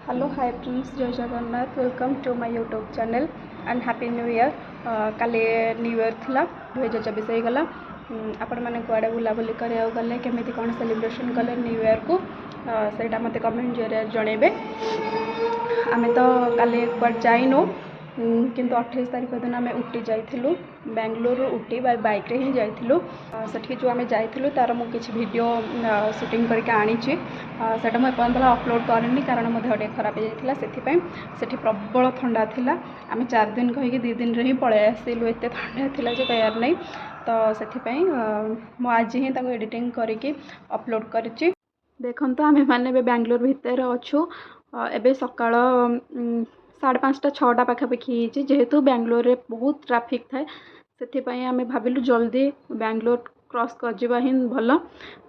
Hello hi friends, Jai Jagannath. Welcome to my YouTube channel and happy new year. काली new year थिला 2024 हो गला। आपण मैंने कुआडे बुलाबुली करिया गले केमी कौन सेलिब्रेशन कले न्यू ईयर को सेटा मते कमेंट जरिए जनइबे। आम तो काली कुआडे जाइनु किंतु 28 तारीख दिन आम उटी जाइलु। बेंगलोर उटी बाइक रे ही जाइलु। सेठी जो आम जाइलु तार मु किछि वीडियो शूटिंग करके आनी सेटा मुझे एपर्तला अपलोड करनी कारण मो देह खराब हो जाता से सेठी प्रबल ठंडा थिला। आम 4 दिन कहीकि 2 दिन रे ही पलै आसिलु। एत ठंडा थिला जे कहयार नहीं। तो से मु आज ही एडिटिंग करके अपलोड करिछि। देखो तो आम मैंने बेंगलोर भितर अच्छु। एबे सकाळ 5:30 6टा पाखापाखि जेहेतु बेंगलोर रे बहुत ट्राफिक थाए से आम भाविलु जल्दी बेंगलोर क्रॉस कर जिबा ही भल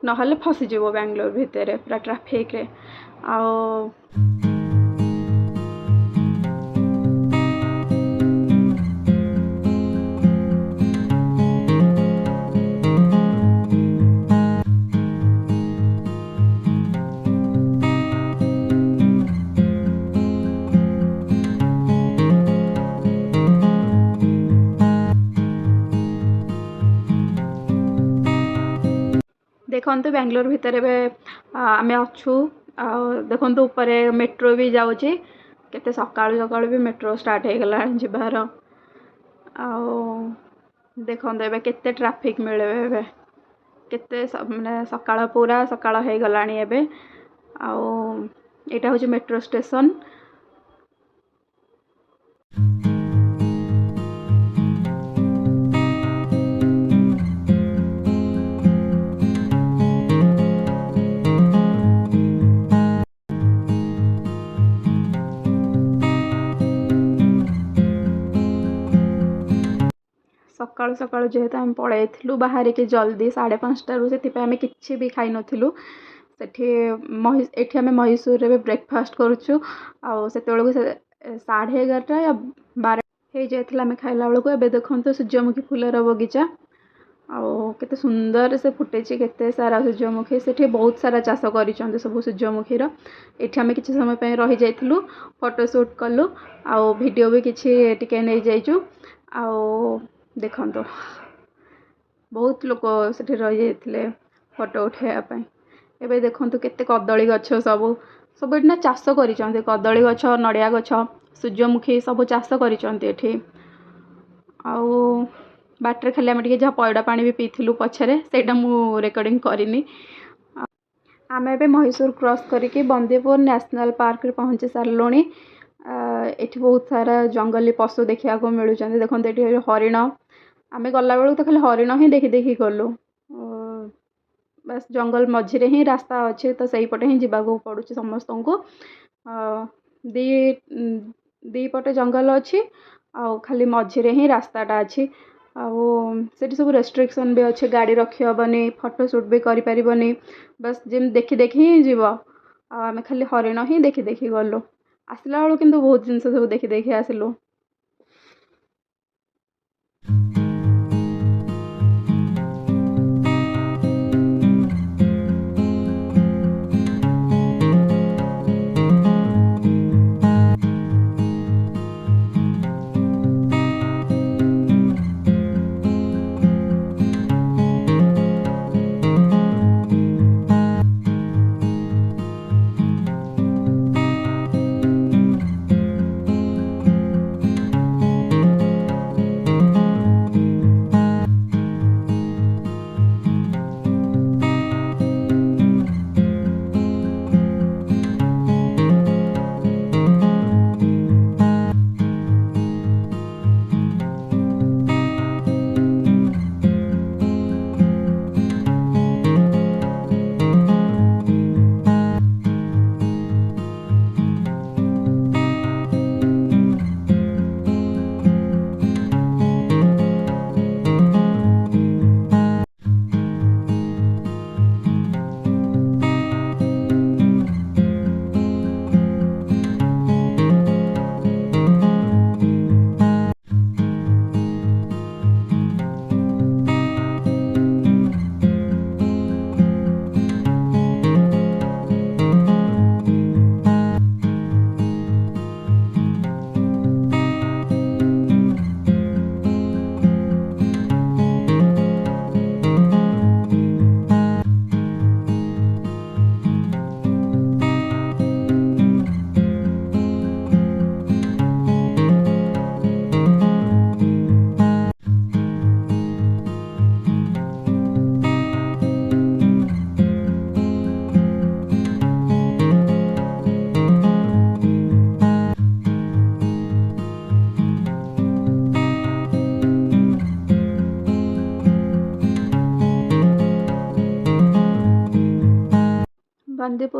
नहले फसीज बेंगलोर भितर पूरा ट्राफिक रे। आओ देखो बेंगलोर भितर आम अच्छू। देखो ऊपर मेट्रो भी जाऊँगी केते सकाळु सकाळु भी मेट्रो स्टार्ट हो गला जीवार। देखो केते ट्राफिक मिले केते माने सकाळ पूरा सकाळ हो गला। एटा हूँ मेट्रो स्टेशन। सकाळु सकाळु जेहेतु आम पलैलु बाहर के जल्दी 5:30 से आम कि भी खाई नथिलु। एठी आम मैसूर रे ब्रेकफास्ट करुचु। से 11:30 या 12 हो जाता आम खाइला बेलू। एबे देखो सूर्यमुखी फूलर बगीचा केते सुंदर से फुटे केते सारा सूर्यमुखी। से बहुत सारा चाष कर सब सूर्यमुखीर। एठी आम किसी समय पे रही जाइलु, फोटोशूट कलु, वीडियो भी किसी टिके नहीं जाइचु। देखो बहुत लोग से रही जाते फोटो उठाइबा। एबे देखो केते कदली गछ सब सब ना चाष कर कदली गछ, नड़िया गछ, सूर्यमुखी सब चाष कर। बाटर खाली आम जहाँ पैड़ा पानी भी पीलु पछरे सेटा मु रेकर्डिंग करनी। आम ए मैसूर क्रॉस करके बंदीपुर नेशनल पार्क रे पहुँची सारूँ। एठी बहुत सारा जंगली पशु देखा मिलूँ। देखो ये हरिण। आम गला बेलू तो खाली हरिण ही देखी देखी गलु। बस जंगल मझिरे ही रास्ता अच्छे तो सही पटे ही जावाक पड़ू समस्त को। दी पटे जंगल अच्छी खाली मझिरे ही रास्ताटा अच्छी। सेठी सब रेस्ट्रिक्शन भी अच्छे, गाड़ी रखी हेबनी, फोटोशूट भी करें। बस जमी देखी देखी ही जीव। आम खाली हरिण ही देखी देखी गलु। आसला बेलू किंतु बहुत जिनस सब देखी देखी आसलु।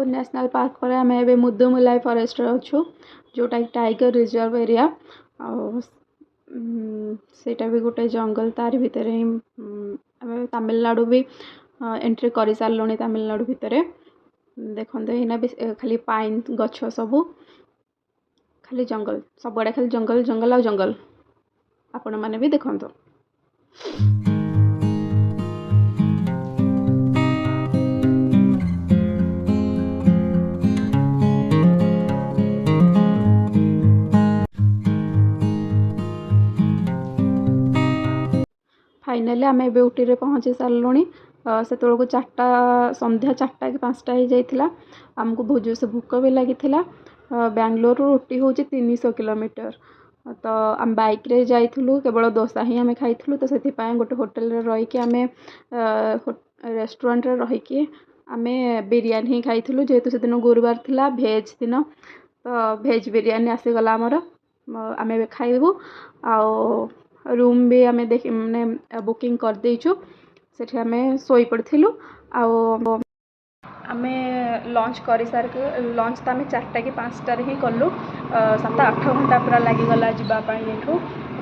नेशनल पार्क पर आम ए मुदुमुलाई फॉरेस्ट अच्छु जोटा कि टाइगर रिजर्व एरिया सेटा भी गोटे जंगल तार भितर ही आम तमिलनाडु भी एंट्री कर सारे तमिलनाडु भितर देखते यहाँ भी खाली पाइन गछ सबू खाली जंगल सबुआड़े खाली जंगल जंगल आ जंगल आपण मैंने भी देखते। फाइनाली आम ए उटी रे पहुँची सारूँ से 4टा संध्या 4टा कि 5टा हो जाता आमको बहुत जोर से भूक भी लगी बेंगलोर उटी हूँ 300 किलोमीटर तो आम बाइक रे जाइलु केवल डोसा ही आम खाइलु तो से गोटे होटेल रहीकि आम रेस्टोरेंट रहीकि आम बिरियानी ही खाइलु जेहेतु से दिन गुरुवार थिला भेज दिन तो भेज बिरियानी आसीगला आमर आम खाइबू आउ रूम भी आम देख मैंने बुकिंग कर देचु सेठी आम सोई पड़थिलु आउ आम लंच कर सार लंच तो आम 4टा कि 5टार ही कलु 7-8 घंटा पूरा लगिगला जावाई एठू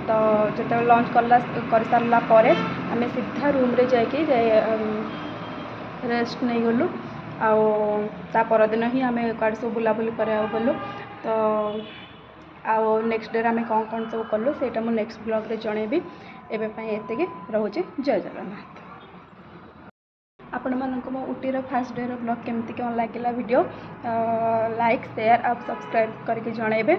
तो जो लंच कर सारा पर आम सीधा रूम रे जाकि रेस्ट नहीं गलु आ परदिन ही आम कड़े सब बुलाबुली करा गलु तो आउ नेक्स्ट डे आम कौन सब कलु से नेक्स्ट ब्लॉग रे जनइबी एवं एति रोचे जय जगन्नाथ। आपण मानक मो उटीर फास्ट डे ब्लॉग केमती कौन लगे वीडियो लाइक शेयर और सब्सक्राइब करके जनइबे।